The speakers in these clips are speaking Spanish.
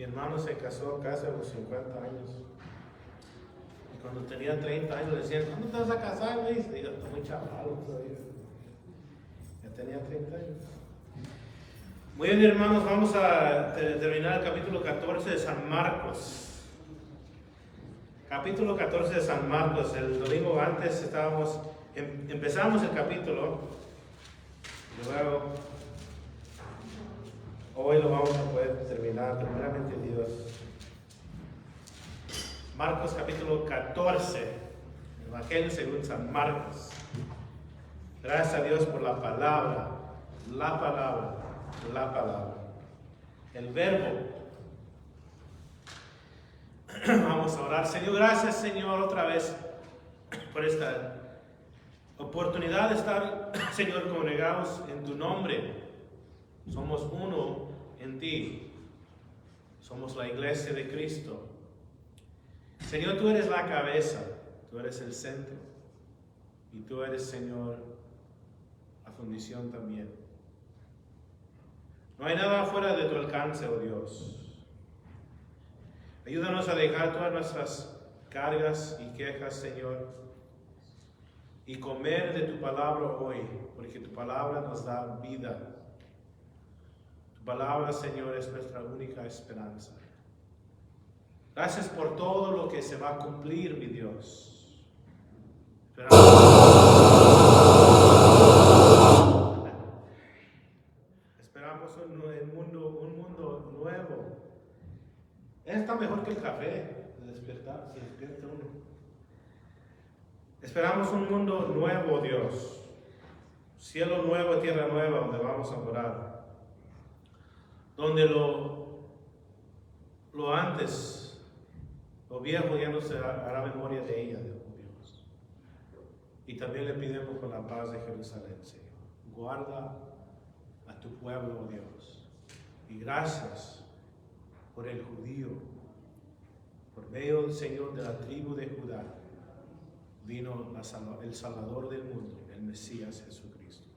hermano se casó casi a los 50 años. Y cuando tenía 30 años le decían, ¿cuándo te vas a casar, güey? Y yo, estoy muy chaval todavía. Ya tenía 30 años. Muy bien, hermanos, vamos a terminar el capítulo 14 de San Marcos. Capítulo 14 de San Marcos. El domingo antes empezamos el capítulo. Y luego, hoy lo vamos a poder terminar, primeramente Dios. Marcos capítulo 14, Evangelio según San Marcos. Gracias a Dios por la palabra, el verbo. Vamos a orar. Señor, gracias Señor otra vez por esta oportunidad de estar, Señor, congregados en tu nombre. Somos uno en ti. Somos la iglesia de Cristo. Señor, tú eres la cabeza, tú eres el centro. Y tú eres, Señor, la fundición también. No hay nada fuera de tu alcance, oh Dios. Ayúdanos a dejar todas nuestras cargas y quejas, Señor, y comer de tu palabra hoy, porque tu palabra nos da vida. Tu palabra, Señor, es nuestra única esperanza. Gracias por todo lo que se va a cumplir, mi Dios. Esperamos un mundo nuevo. Está mejor que el café, de despertar, se despierta uno. Esperamos un mundo nuevo, Dios. Cielo nuevo, tierra nueva, donde vamos a morar. Donde lo antes, lo viejo ya no se hará memoria de ella, Dios. Y también le pedimos por la paz de Jerusalén, Señor. Guarda a tu pueblo, oh Dios. Y gracias por el judío. Por medio del Señor de la tribu de Judá, vino el Salvador del mundo, el Mesías Jesucristo.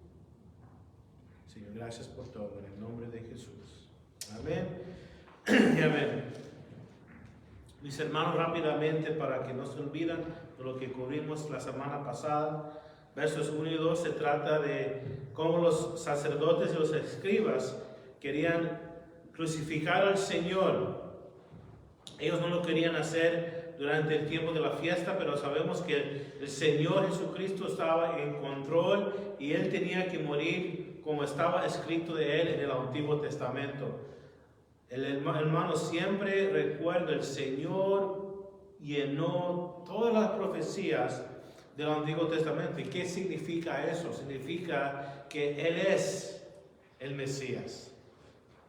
Señor, gracias por todo, en el nombre de Jesús. Amén y amén. Mis hermanos, rápidamente, para que no se olviden de lo que cubrimos la semana pasada, versos 1 y 2 se trata de cómo los sacerdotes y los escribas querían crucificar al Señor. Ellos no lo querían hacer durante el tiempo de la fiesta, pero sabemos que el Señor Jesucristo estaba en control y Él tenía que morir como estaba escrito de Él en el Antiguo Testamento. El hermano siempre recuerda, el Señor llenó todas las profecías del Antiguo Testamento. ¿Y qué significa eso? Significa que Él es el Mesías.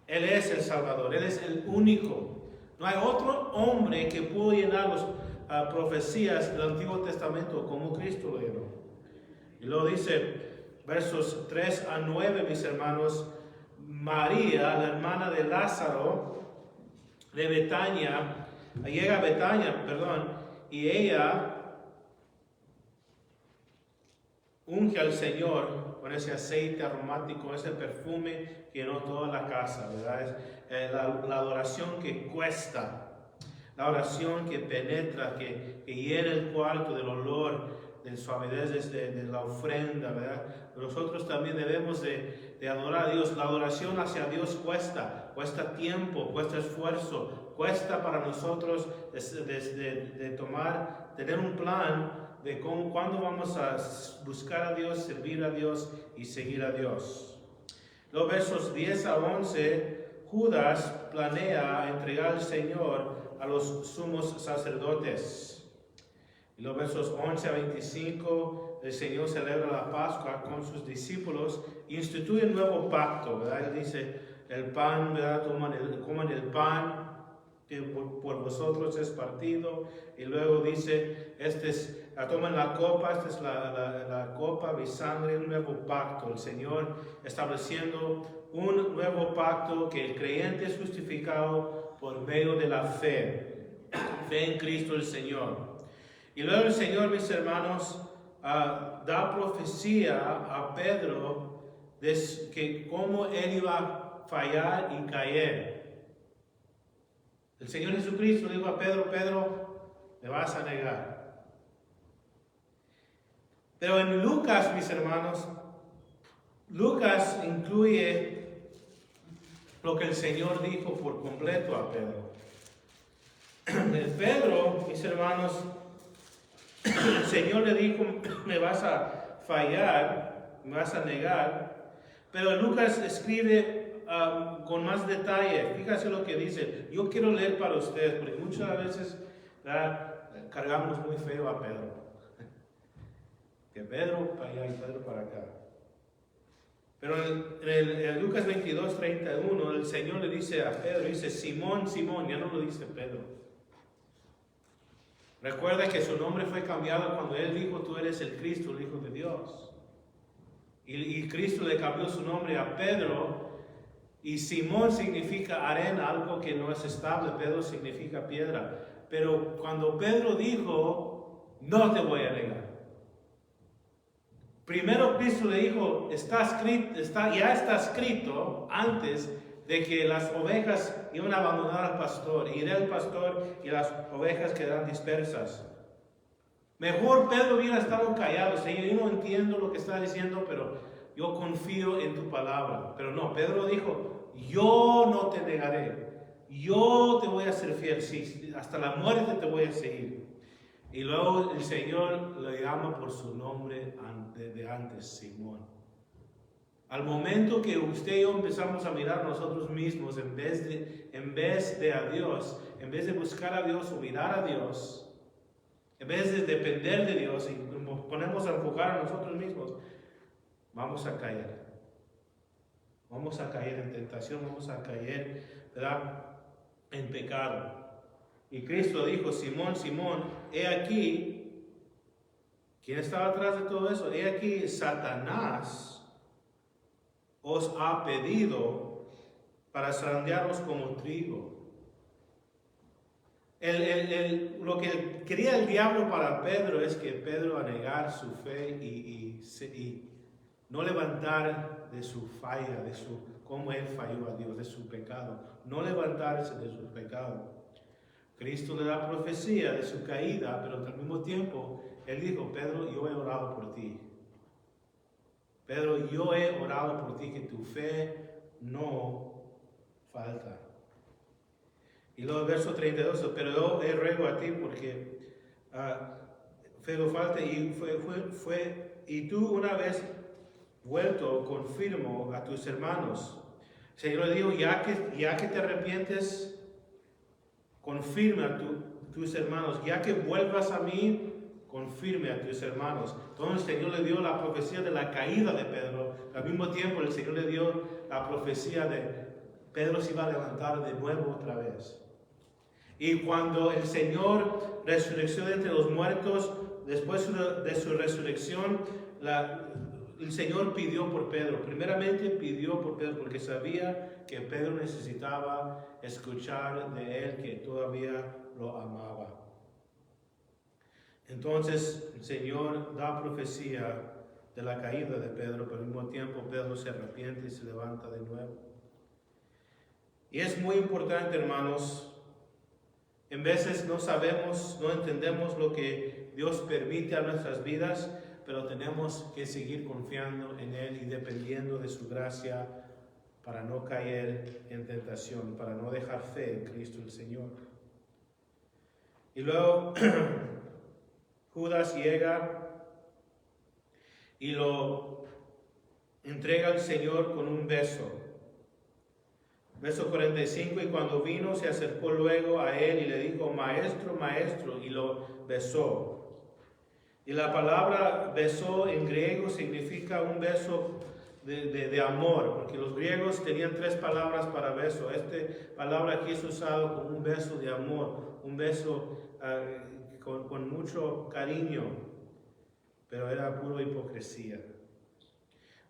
Él es el Salvador. Él es el único. No hay otro hombre que pudo llenar las profecías del Antiguo Testamento como Cristo lo llenó. Y luego dice, versos 3 a 9, mis hermanos, María, la hermana de Lázaro, de Betania, llega a Betania, y ella unge al Señor con ese aceite aromático, ese perfume que llenó toda la casa, ¿verdad? Es la adoración que cuesta, la oración que penetra, que llena el cuarto del olor, de suavidez de la ofrenda, ¿verdad? Nosotros también debemos de adorar a Dios. La adoración hacia Dios cuesta tiempo, cuesta esfuerzo, cuesta para nosotros tener un plan de cuándo vamos a buscar a Dios, servir a Dios y seguir a Dios. Los versos 10 a 11, Judas planea entregar al Señor a los sumos sacerdotes. Y los versos 11 a 25, el Señor celebra la Pascua con sus discípulos e instituye un nuevo pacto, ¿verdad? Él dice, el pan, ¿verdad? Coman el pan que por vosotros es partido. Y luego dice, toman la copa, esta es la copa, mi sangre, un nuevo pacto. El Señor estableciendo un nuevo pacto que el creyente es justificado por medio de la fe en Cristo el Señor. Y luego el Señor, mis hermanos, da profecía a Pedro de que cómo él iba a fallar y caer. El Señor Jesucristo le dijo a Pedro, Pedro, me vas a negar. Pero en Lucas, mis hermanos, Lucas incluye lo que el Señor dijo por completo a Pedro. Pedro, mis hermanos, el Señor le dijo, me vas a fallar, me vas a negar. Pero Lucas escribe con más detalle. Fíjate lo que dice. Yo quiero leer para ustedes, porque muchas veces cargamos muy feo a Pedro. Que Pedro para allá y Pedro para acá. Pero en Lucas 22, 31, el Señor le dice a Pedro, dice, Simón, Simón, ya no lo dice Pedro. Recuerda que su nombre fue cambiado cuando Él dijo, tú eres el Cristo, el Hijo de Dios. Y Cristo le cambió su nombre a Pedro. Y Simón significa arena, algo que no es estable. Pedro significa piedra. Pero cuando Pedro dijo, no te voy a negar. Primero Cristo le dijo, ya está escrito antes de que las ovejas iban a abandonar al pastor. Iré al pastor y las ovejas quedarán dispersas. Mejor Pedro hubiera estado callado. Señor, yo no entiendo lo que está diciendo, pero yo confío en tu palabra. Pero no, Pedro dijo, yo no te negaré. Yo te voy a ser fiel. Sí, hasta la muerte te voy a seguir. Y luego el Señor le llama por su nombre de antes, Simón. Al momento que usted y yo empezamos a mirar nosotros mismos en vez de a Dios, en vez de buscar a Dios o mirar a Dios, en vez de depender de Dios y nos ponemos a enfocar a nosotros mismos, vamos a caer. Vamos a caer en tentación, vamos a caer, ¿verdad?, en pecado. Y Cristo dijo, Simón, Simón, he aquí, ¿quién estaba atrás de todo eso? He aquí, Satanás os ha pedido para zarandearos como trigo. Lo que quería el diablo para Pedro es que Pedro a negar su fe y no levantar de su falla, de cómo él falló a Dios, de su pecado, no levantarse de su pecado. Cristo le da profecía de su caída, pero al mismo tiempo él dijo, Pedro, yo he orado por ti. Pedro, yo he orado por ti, que tu fe no falta. Y luego el verso 32, pero yo ruego a ti porque fe no falta, y tú una vez vuelto confirmo a tus hermanos. El Señor le dijo, ya que te arrepientes, confirma a tus hermanos, ya que vuelvas a mí, confirme a tus hermanos. Entonces el Señor le dio la profecía de la caída de Pedro. Al mismo tiempo el Señor le dio la profecía de Pedro se iba a levantar de nuevo otra vez. Y cuando el Señor resucitó de entre los muertos, después de su resurrección, el Señor pidió por Pedro. Primeramente pidió por Pedro porque sabía que Pedro necesitaba escuchar de él que todavía lo amaba. Entonces el Señor da profecía de la caída de Pedro, pero al mismo tiempo Pedro se arrepiente y se levanta de nuevo. Y es muy importante, hermanos, en veces no sabemos, no entendemos lo que Dios permite a nuestras vidas, pero tenemos que seguir confiando en Él y dependiendo de su gracia para no caer en tentación, para no dejar fe en Cristo el Señor. Y luego Judas llega y lo entrega al Señor con un beso. Verso 45, y cuando vino se acercó luego a él y le dijo, maestro, maestro, y lo besó. Y la palabra besó en griego significa un beso de amor, porque los griegos tenían 3 palabras para beso. Esta palabra aquí es usado como un beso de amor, un beso con mucho cariño, pero era pura hipocresía.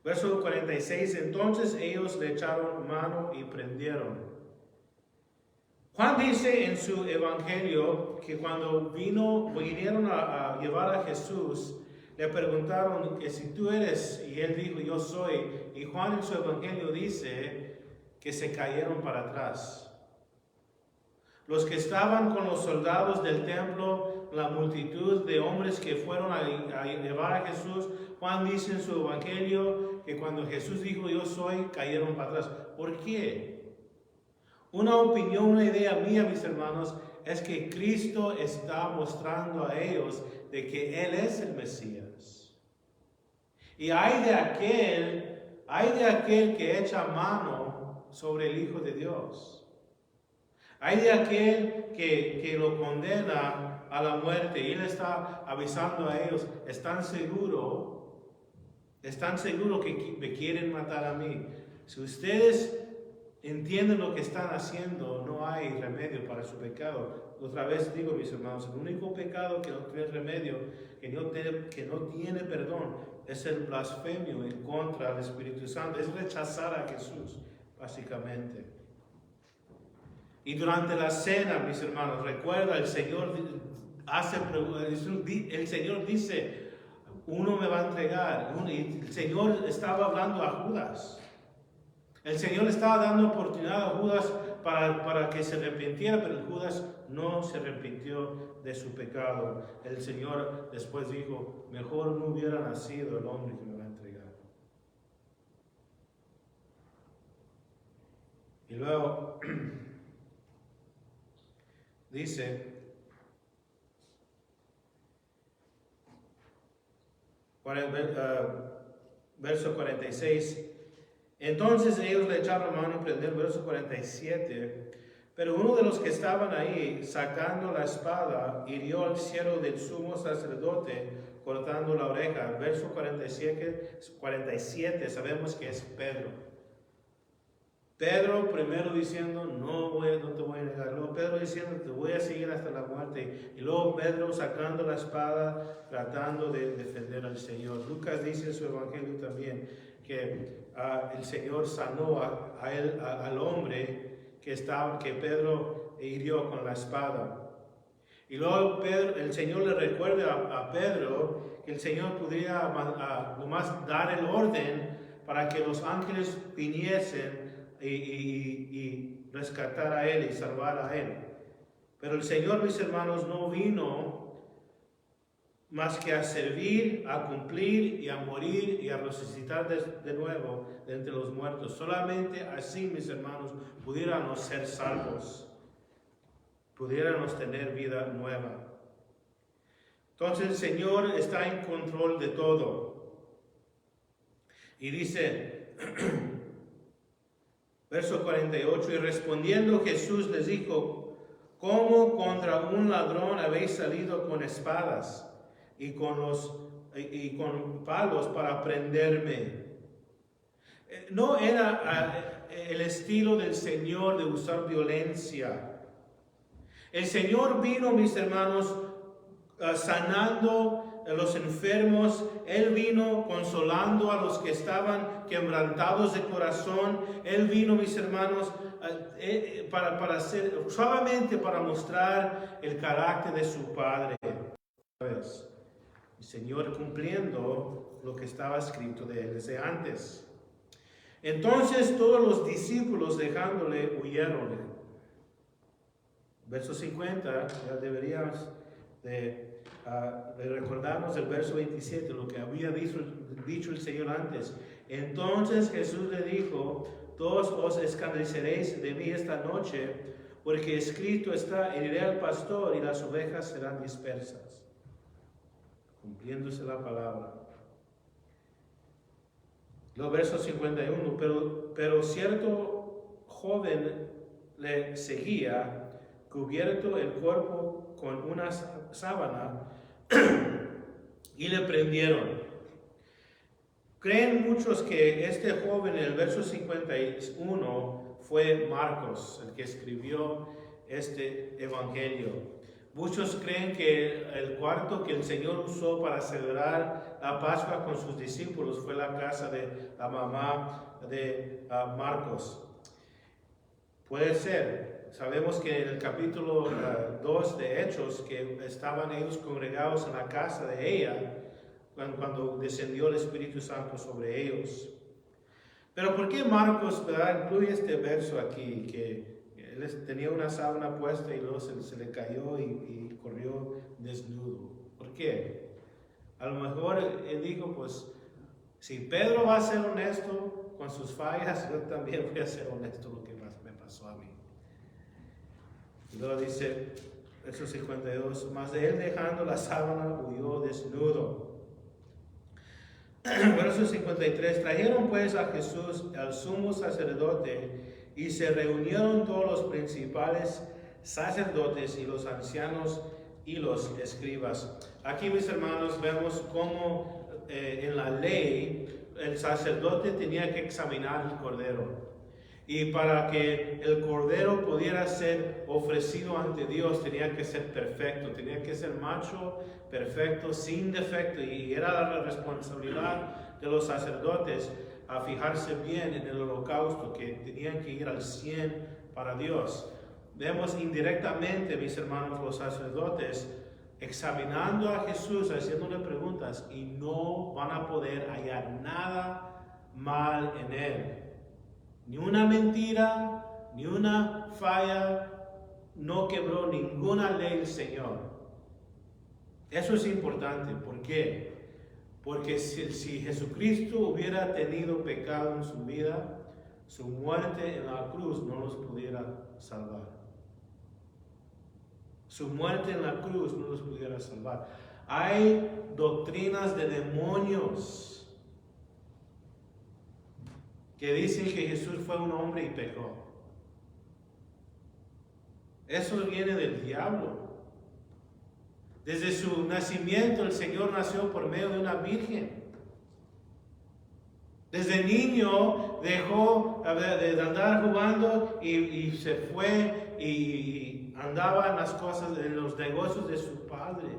Verso 46, entonces ellos le echaron mano y prendieron. Juan dice en su evangelio que cuando vinieron a llevar a Jesús, le preguntaron que si tú eres, y él dijo, yo soy. Y Juan en su evangelio dice que se cayeron para atrás. Los que estaban con los soldados del templo, la multitud de hombres que fueron a llevar a Jesús, Juan dice en su evangelio que cuando Jesús dijo yo soy, cayeron para atrás. ¿Por qué? Una opinión, una idea mía, mis hermanos, es que Cristo está mostrando a ellos de que Él es el Mesías. Y hay de aquel que echa mano sobre el Hijo de Dios. Hay de aquel que lo condena a la muerte y Él está avisando a ellos, están seguros que me quieren matar a mí. Si ustedes entienden lo que están haciendo, no hay remedio para su pecado. Otra vez digo, mis hermanos, el único pecado que no tiene remedio, que no tiene perdón, es el blasfemio en contra del Espíritu Santo, es rechazar a Jesús, básicamente. Y durante la cena, mis hermanos, recuerda, el Señor dice, uno me va a entregar. Y el Señor estaba hablando a Judas. El Señor estaba dando oportunidad a Judas para que se arrepintiera, pero Judas no se arrepintió de su pecado. El Señor después dijo, mejor no hubiera nacido el hombre que me va a entregar. Y luego dice, verso 46, entonces ellos le echaron mano y prendieron, verso 47, pero uno de los que estaban ahí, sacando la espada, hirió al siervo del sumo sacerdote, cortando la oreja. Verso 47 sabemos que es Pedro. Pedro primero diciendo, no te voy a negar. Luego Pedro diciendo, te voy a seguir hasta la muerte. Y luego Pedro sacando la espada, tratando de defender al Señor. Lucas dice en su evangelio también que el Señor sanó al hombre que Pedro hirió con la espada. Y luego el Señor le recuerda a Pedro que el Señor podría nomás dar el orden para que los ángeles viniesen y rescatar a él y salvar a él. Pero el Señor, mis hermanos, no vino más que a servir, a cumplir y a morir y a resucitar de nuevo de entre los muertos. Solamente así, mis hermanos, pudiéramos ser salvos, pudiéramos tener vida nueva. Entonces el Señor está en control de todo. Y dice verso 48, y respondiendo Jesús les dijo, ¿cómo contra un ladrón habéis salido con espadas y con palos para prenderme? No era el estilo del Señor de usar violencia. El Señor vino, mis hermanos, sanando a los enfermos. Él vino consolando a los que estaban quebrantados de corazón. Él vino, mis hermanos, suavemente para mostrar el carácter de su Padre. El Señor cumpliendo lo que estaba escrito de él desde antes. Entonces todos los discípulos dejándole huyeron. Verso 50, ya deberíamos de recordarnos el verso 27, lo que había dicho el Señor antes. Entonces Jesús le dijo, todos os escandalizaréis de mí esta noche, porque escrito está, heriré al pastor y las ovejas serán dispersas. Cumpliéndose la palabra. Los versos 51, pero cierto joven le seguía, cubierto el cuerpo con una sábana, y le prendieron. Creen muchos que este joven en el verso 51 fue Marcos, el que escribió este evangelio. Muchos creen que el cuarto que el Señor usó para celebrar la Pascua con sus discípulos fue la casa de la mamá de Marcos. Puede ser. Sabemos que en el capítulo 2 de Hechos, que estaban ellos congregados en la casa de ella, cuando descendió el Espíritu Santo sobre ellos. Pero ¿por qué Marcos incluye este verso aquí? Que él tenía una sábana puesta y luego se le cayó y corrió desnudo. ¿Por qué? A lo mejor él dijo, pues, si Pedro va a ser honesto con sus fallas, yo también voy a ser honesto lo que me pasó a mí. Y luego dice, verso 52, mas de él dejando la sábana huyó desnudo. Verso 53, trajeron pues a Jesús al sumo sacerdote y se reunieron todos los principales sacerdotes y los ancianos y los escribas. Aquí, mis hermanos, vemos cómo en la ley el sacerdote tenía que examinar el cordero. Y para que el cordero pudiera ser ofrecido ante Dios, tenía que ser perfecto, tenía que ser macho, perfecto, sin defecto. Y era la responsabilidad de los sacerdotes a fijarse bien en el holocausto, que tenían que ir al 100 para Dios. Vemos indirectamente, mis hermanos, los sacerdotes examinando a Jesús, haciéndole preguntas, y no van a poder hallar nada mal en él. Ni una mentira, ni una falla, no quebró ninguna ley del Señor. Eso es importante. ¿Por qué? Porque si Jesucristo hubiera tenido pecado en su vida, su muerte en la cruz no los pudiera salvar. Su muerte en la cruz no los pudiera salvar. Hay doctrinas de demonios que dicen que Jesús fue un hombre y pecó. Eso viene del diablo. Desde su nacimiento el Señor nació por medio de una virgen. Desde niño dejó de andar jugando y se fue y andaba en las cosas, en los negocios de su padre.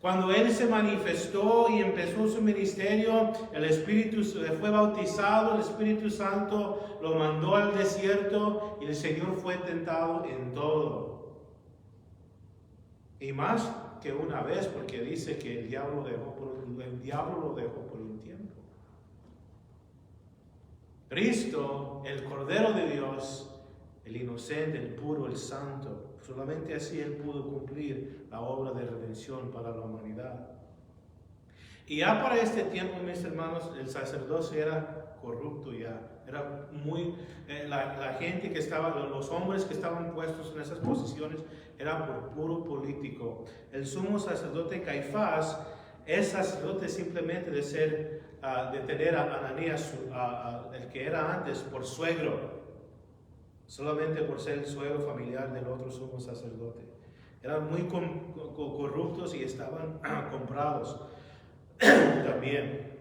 Cuando Él se manifestó y empezó su ministerio, el Espíritu fue bautizado, el Espíritu Santo lo mandó al desierto y el Señor fue tentado en todo. Y más que una vez, porque dice que el diablo lo dejó por un tiempo. Cristo, el Cordero de Dios, el inocente, el puro, el santo, solamente así Él pudo cumplir la obra de redención para la humanidad. Y ya para este tiempo, mis hermanos, el sacerdocio era corrupto ya. Era muy... la gente que estaba, los hombres que estaban puestos en esas posiciones, eran por puro político. El sumo sacerdote Caifás es sacerdote simplemente de tener a Ananías, el que era antes, por suegro. Solamente por ser el suegro familiar del otro sumo sacerdote. Eran muy corruptos y estaban comprados también.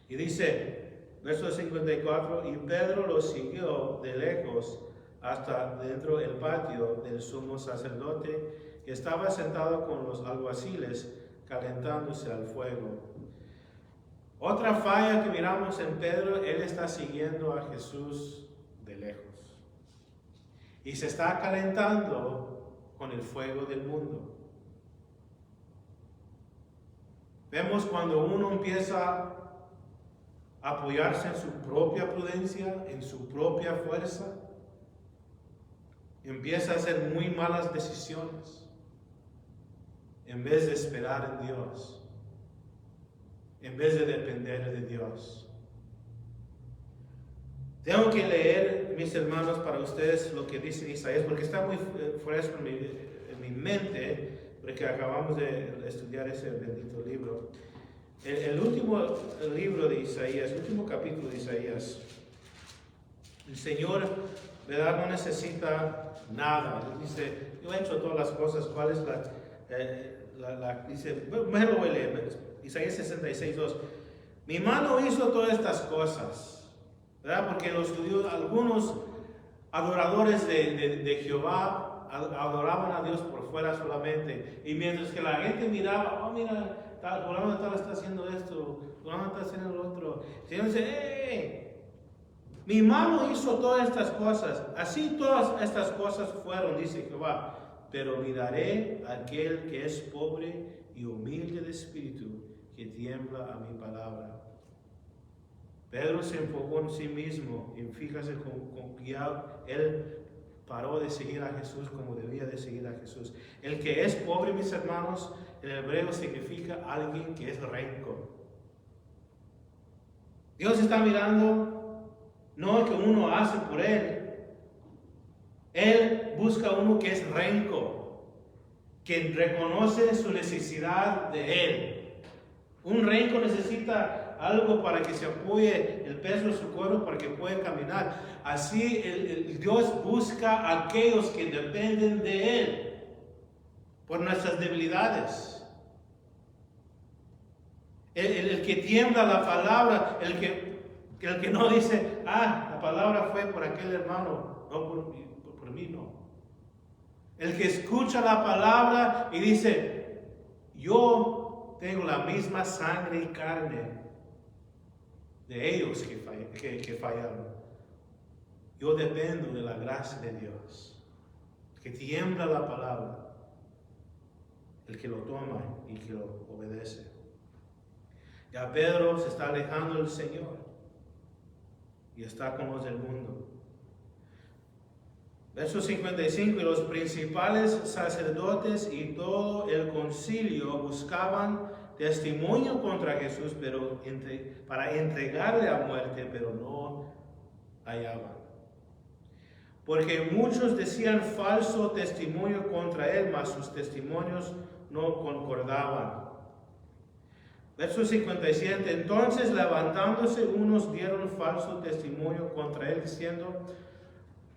Y dice, verso 54, y Pedro lo siguió de lejos hasta dentro del patio del sumo sacerdote, que estaba sentado con los alguaciles calentándose al fuego. Otra falla que miramos en Pedro, él está siguiendo a Jesús de lejos. Y se está calentando con el fuego del mundo. Vemos cuando uno empieza a apoyarse en su propia prudencia, en su propia fuerza, empieza a hacer muy malas decisiones, en vez de esperar en Dios, en vez de depender de Dios. Tengo que leer, mis hermanos, para ustedes lo que dice Isaías, porque está muy fresco en mi mente, porque acabamos de estudiar ese bendito libro. El último libro de Isaías, el último capítulo de Isaías, el Señor, ¿verdad?, no necesita nada. Él dice, yo he hecho todas las cosas. ¿Cuál es dice, me lo voy a leer, Isaías 66:2. Mi mano hizo todas estas cosas. ¿Verdad? Porque los judíos, algunos adoradores de Jehová adoraban a Dios por fuera solamente. Y mientras que la gente miraba, oh mira, fulano tal está haciendo esto, fulano está haciendo lo otro. El Señor dice, mi mano hizo todas estas cosas. Así todas estas cosas fueron, dice Jehová. Pero miraré a aquel que es pobre y humilde de espíritu, que tiembla a mi palabra. Pedro se enfocó en sí mismo y fíjese con que ya él paró de seguir a Jesús como debía de seguir a Jesús. El que es pobre, mis hermanos, en hebreo significa alguien que es renco. Dios está mirando no el que uno hace por Él. Él busca uno que es renco, que reconoce su necesidad de Él. Un renco necesita algo para que se apoye el peso de su cuerpo para que pueda caminar. Así Dios busca a aquellos que dependen de Él por nuestras debilidades. El que tiembla la palabra, el que no dice, la palabra fue por aquel hermano, no por mí, no. El que escucha la palabra y dice, yo tengo la misma sangre y carne de ellos que fallaron. Yo dependo de la gracia de Dios. El que tiembla la palabra, el que lo toma y que lo obedece. Ya Pedro se está alejando del Señor y está con los del mundo. Verso 55, y los principales sacerdotes y todo el concilio buscaban testimonio contra Jesús para entregarle a muerte, pero no hallaban. Porque muchos decían falso testimonio contra él, mas sus testimonios no concordaban. Verso 57, entonces levantándose unos dieron falso testimonio contra él, diciendo,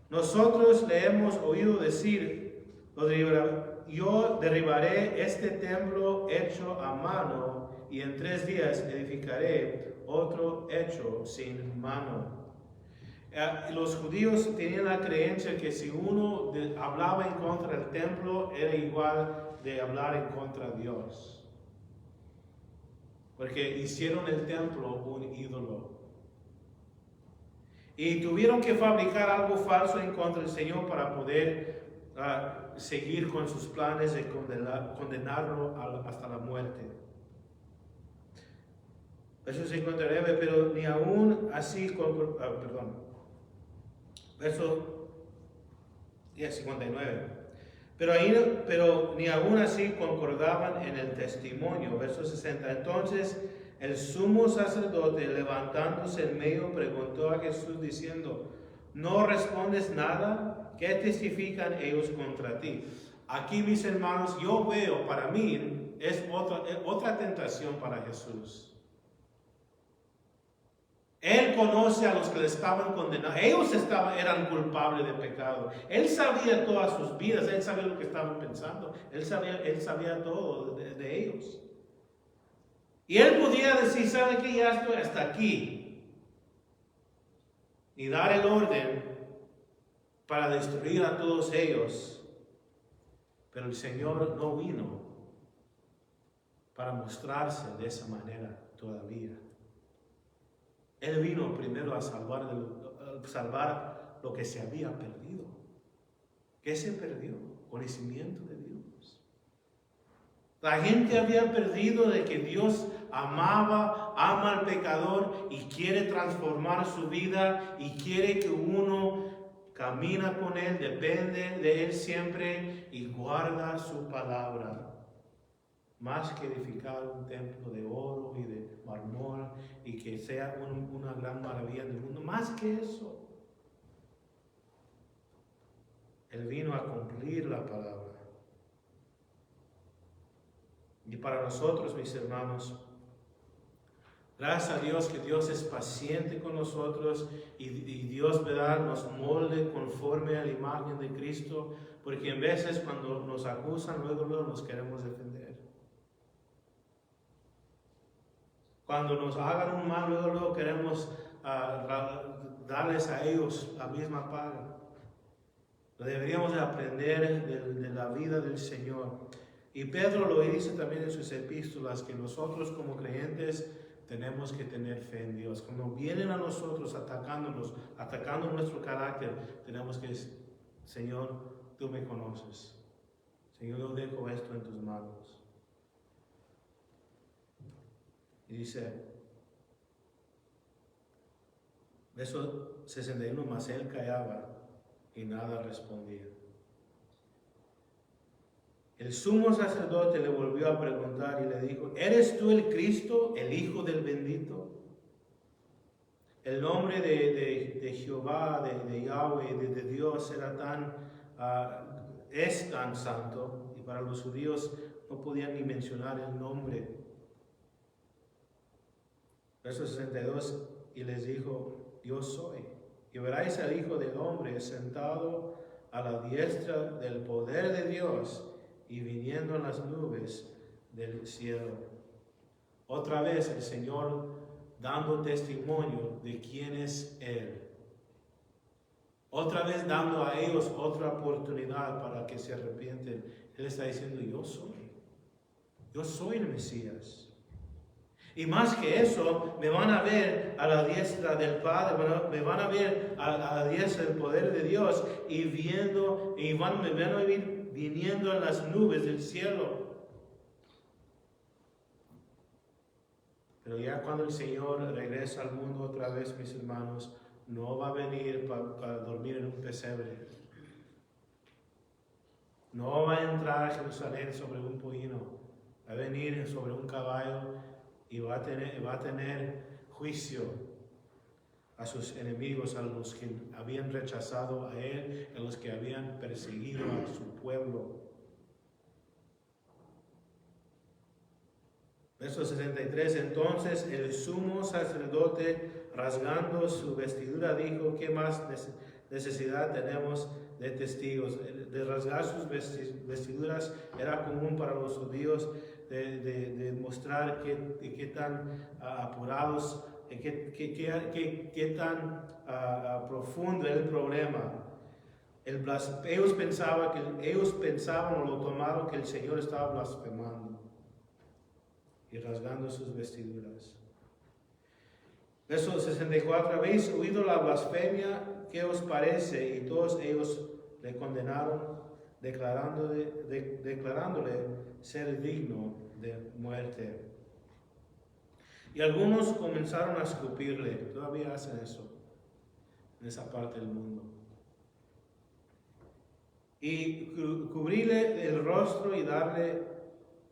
nosotros le hemos oído decir, yo derribaré este templo hecho a mano y en 3 días edificaré otro hecho sin mano. Los judíos tenían la creencia que si uno hablaba en contra del templo era igual de hablar en contra de Dios. Porque hicieron el templo un ídolo. Y tuvieron que fabricar algo falso en contra del Señor para poder seguir con sus planes de condenarlo hasta la muerte. Verso 59, pero ni aún así, verso 59. Pero ni aún así concordaban en el testimonio. Verso 60. Entonces el sumo sacerdote, levantándose en medio, preguntó a Jesús diciendo, ¿no respondes nada? ¿Qué testifican ellos contra ti? Aquí, mis hermanos, yo veo, para mí, es otra tentación para Jesús. Él conoce a los que le estaban condenados. Ellos eran culpables de pecado. Él sabía todas sus vidas. Él sabía lo que estaban pensando. Él sabía todo de ellos. Y él podía decir, ¿sabe qué? Ya estoy hasta aquí. Y dar el orden para destruir a todos ellos. Pero el Señor no vino para mostrarse de esa manera todavía. Él vino primero a salvar lo que se había perdido. ¿Qué se perdió? Conocimiento de Dios. La gente había perdido de que Dios ama al pecador y quiere transformar su vida y quiere que uno camina con Él, depende de Él siempre y guarda su palabra. Más que edificar un templo de oro y de mármol y que sea una gran maravilla del mundo, más que eso, Él vino a cumplir la palabra. Y para nosotros, mis hermanos, gracias a Dios que Dios es paciente con nosotros y Dios, ¿verdad?, nos molde conforme a la imagen de Cristo, porque en veces cuando nos acusan, luego nos queremos defender. Cuando nos hagan un mal, luego queremos darles a ellos la misma paga. Deberíamos de aprender de la vida del Señor. Y Pedro lo dice también en sus epístolas, que nosotros como creyentes tenemos que tener fe en Dios. Cuando vienen a nosotros atacando nuestro carácter, tenemos que decir, Señor, tú me conoces. Señor, yo dejo esto en tus manos. Y dice, Verso 61, mas él callaba y nada respondía. El sumo sacerdote le volvió a preguntar y le dijo, ¿eres tú el Cristo, el Hijo del bendito? El nombre de Jehová, de Yahweh, de Dios es tan santo, y para los judíos no podían ni mencionar el nombre. Verso 62, y les dijo, yo soy. Y veréis al Hijo del Hombre sentado a la diestra del poder de Dios y viniendo en las nubes del cielo. Otra vez el Señor dando testimonio de quién es Él. Otra vez dando a ellos otra oportunidad para que se arrepienten. Él está diciendo, yo soy el Mesías. Y más que eso, me van a ver a la diestra del Padre, me van a ver a la diestra del poder de Dios y me van a ir viniendo en las nubes del cielo. Pero ya cuando el Señor regresa al mundo otra vez, mis hermanos, no va a venir para dormir en un pesebre. No va a entrar a Jerusalén sobre un pollino. Va a venir sobre un caballo y va a tener juicio a sus enemigos, a los que habían rechazado a Él, a los que habían perseguido a su pueblo. Verso 63, entonces el sumo sacerdote, rasgando su vestidura, dijo, ¿qué más necesidad tenemos de testigos? De rasgar sus vestiduras era común para los judíos, de mostrar qué tan apurados, qué tan profundo era el problema. Ellos pensaban o lo tomaron que el Señor estaba blasfemando y rasgando sus vestiduras. Verso 64, ¿habéis oído la blasfemia? ¿Qué os parece? Y todos ellos le condenaron, declarándole ser digno de muerte. Y algunos comenzaron a escupirle. Todavía hacen eso en esa parte del mundo. Y cubrirle el rostro y darle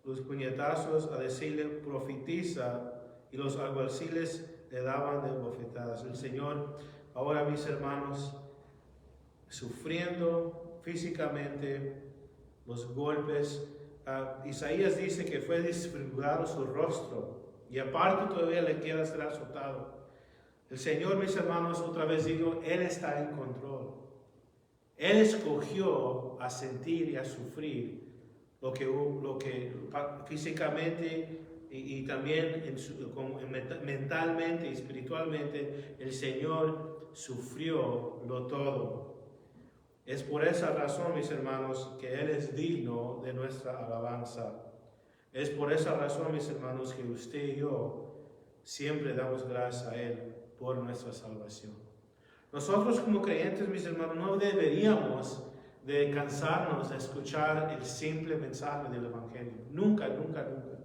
los puñetazos, a decirle profetiza, y los alguaciles le daban de bofetadas. El Señor, ahora mis hermanos, sufriendo físicamente los golpes. Isaías dice que fue desfigurado su rostro y aparte todavía le queda ser azotado. El Señor, mis hermanos, otra vez digo, Él está en control. Él escogió a sentir y a sufrir lo que físicamente y también mentalmente y espiritualmente el Señor sufrió lo todo. Es por esa razón, mis hermanos, que Él es digno de nuestra alabanza. Es por esa razón, mis hermanos, que usted y yo siempre damos gracias a Él por nuestra salvación. Nosotros como creyentes, mis hermanos, no deberíamos de cansarnos de escuchar el simple mensaje del Evangelio. Nunca, nunca, nunca.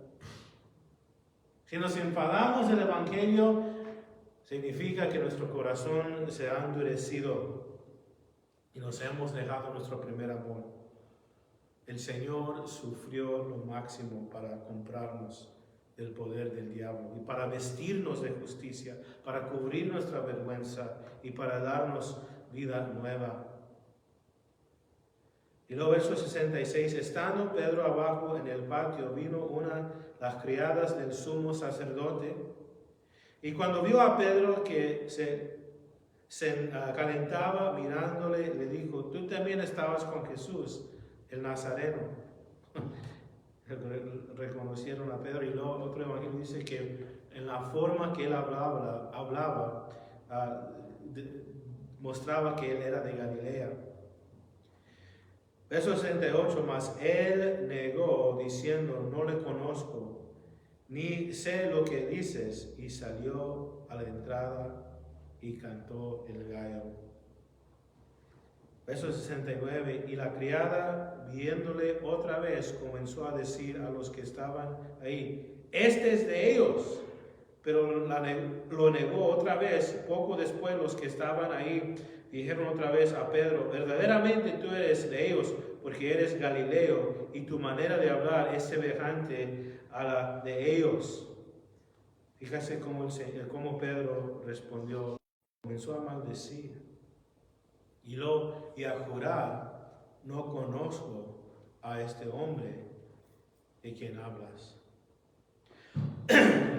Si nos enfadamos del Evangelio, significa que nuestro corazón se ha endurecido y nos hemos dejado nuestro primer amor. El Señor sufrió lo máximo para comprarnos del poder del diablo y para vestirnos de justicia, para cubrir nuestra vergüenza y para darnos vida nueva. Y luego verso 66, estando Pedro abajo en el patio, vino las criadas del sumo sacerdote, y cuando vio a Pedro que se calentaba mirándole, le dijo, tú también estabas con Jesús, el Nazareno. Reconocieron a Pedro, y luego otro evangelio dice que en la forma que él hablaba mostraba que él era de Galilea. Verso 68, mas él negó diciendo, no le conozco, ni sé lo que dices, y salió a la entrada y cantó el gallo. Verso 69, y la criada, viéndole otra vez, comenzó a decir a los que estaban ahí, este es de ellos. pero lo negó otra vez. Poco después los que estaban ahí dijeron otra vez a Pedro: verdaderamente tú eres de ellos, porque eres Galileo, y tu manera de hablar es semejante a la de ellos. Fíjese cómo Pedro respondió. Comenzó a maldecir y a jurar: no conozco a este hombre de quien hablas.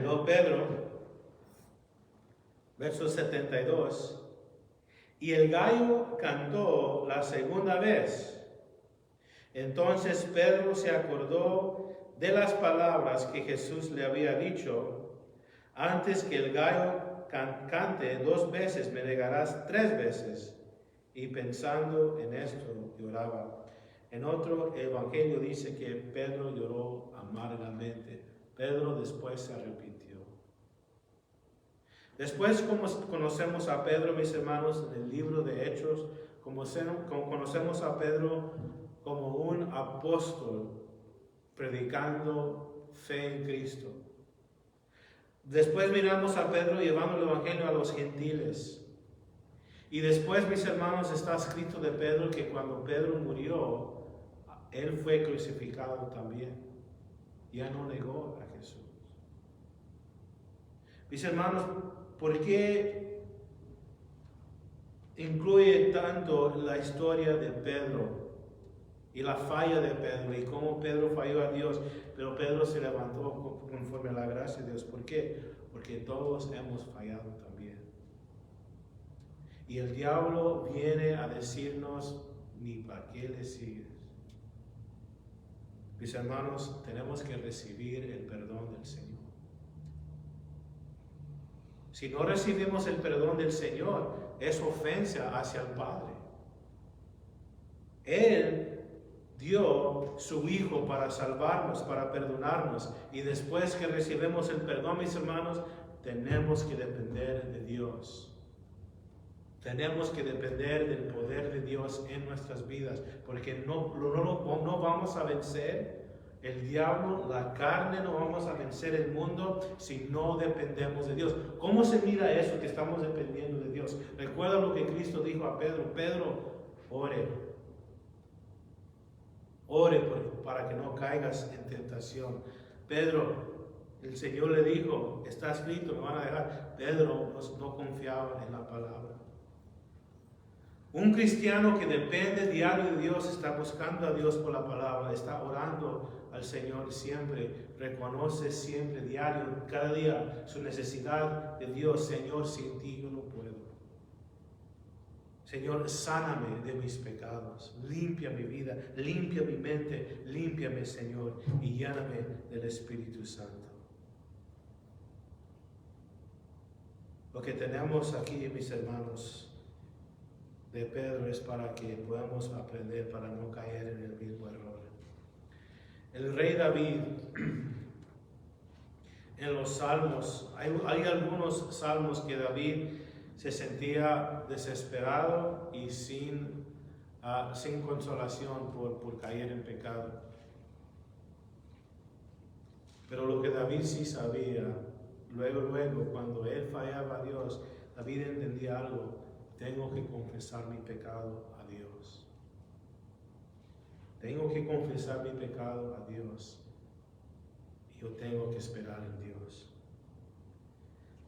Luego Pedro, verso 72, y el gallo cantó la segunda vez. Entonces Pedro se acordó de las palabras que Jesús le había dicho: antes que el gallo cante 2 veces, me negarás 3 veces. Y pensando en esto, lloraba. En otro evangelio dice que Pedro lloró amargamente. Pedro después se arrepintió. Después, como conocemos a Pedro, mis hermanos, en el libro de Hechos, como conocemos a Pedro como un apóstol predicando fe en Cristo. Después miramos a Pedro llevando el evangelio a los gentiles. Y después, mis hermanos, está escrito de Pedro que cuando Pedro murió, él fue crucificado también. Ya no negó a Jesús. Mis hermanos, ¿por qué incluye tanto la historia de Pedro y la falla de Pedro y cómo Pedro falló a Dios, pero Pedro se levantó conforme a la gracia de Dios? ¿Por qué? Porque todos hemos fallado también. Y el diablo viene a decirnos: ni para qué le sigues. Mis hermanos, tenemos que recibir el perdón del Señor. Si no recibimos el perdón del Señor, es ofensa hacia el Padre. Él dio su Hijo para salvarnos, para perdonarnos. Y después que recibimos el perdón, mis hermanos, tenemos que depender de Dios. Tenemos que depender del poder de Dios en nuestras vidas, porque no vamos a vencer el diablo, la carne, no vamos a vencer el mundo si no dependemos de Dios. ¿Cómo se mira eso que estamos dependiendo de Dios? Recuerda lo que Cristo dijo a Pedro: Pedro, ore para que no caigas en tentación. Pedro, el Señor le dijo: está escrito, me van a dejar. Pedro no confiaba en la palabra. Un cristiano que depende diario de Dios está buscando a Dios por la palabra, está orando al Señor siempre, reconoce siempre, diario, cada día, su necesidad de Dios. Señor, sin ti yo no puedo. Señor, sáname de mis pecados, limpia mi vida, limpia mi mente, límpiame, Señor, y lléname del Espíritu Santo. Lo que tenemos aquí, mis hermanos, de Pedro es para que podamos aprender, para no caer en el mismo error. El rey David, en los salmos, hay algunos salmos que David se sentía desesperado y sin consolación por caer en pecado. Pero lo que David sí sabía, luego, cuando él fallaba a Dios, David entendía algo: tengo que confesar mi pecado a Dios. Tengo que confesar mi pecado a Dios. Y yo tengo que esperar en Dios.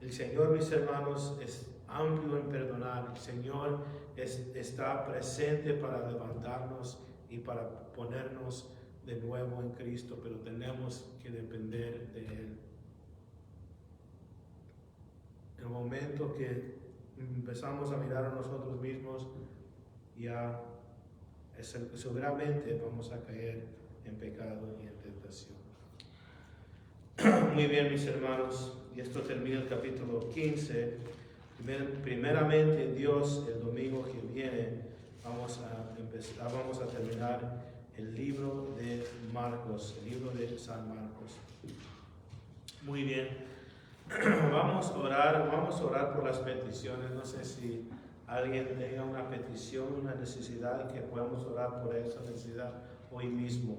El Señor, mis hermanos, es amplio en perdonar. El Señor está presente para levantarnos y para ponernos de nuevo en Cristo, pero tenemos que depender de Él. El momento que empezamos a mirar a nosotros mismos, ya seguramente vamos a caer en pecado y en tentación. Muy bien, mis hermanos, y esto termina el capítulo 15. Primeramente, Dios, el domingo que viene, vamos a terminar el libro de Marcos, el libro de San Marcos. Muy bien. Vamos a orar por las peticiones. No sé si alguien tenga una petición, una necesidad, que podamos orar por esa necesidad hoy mismo.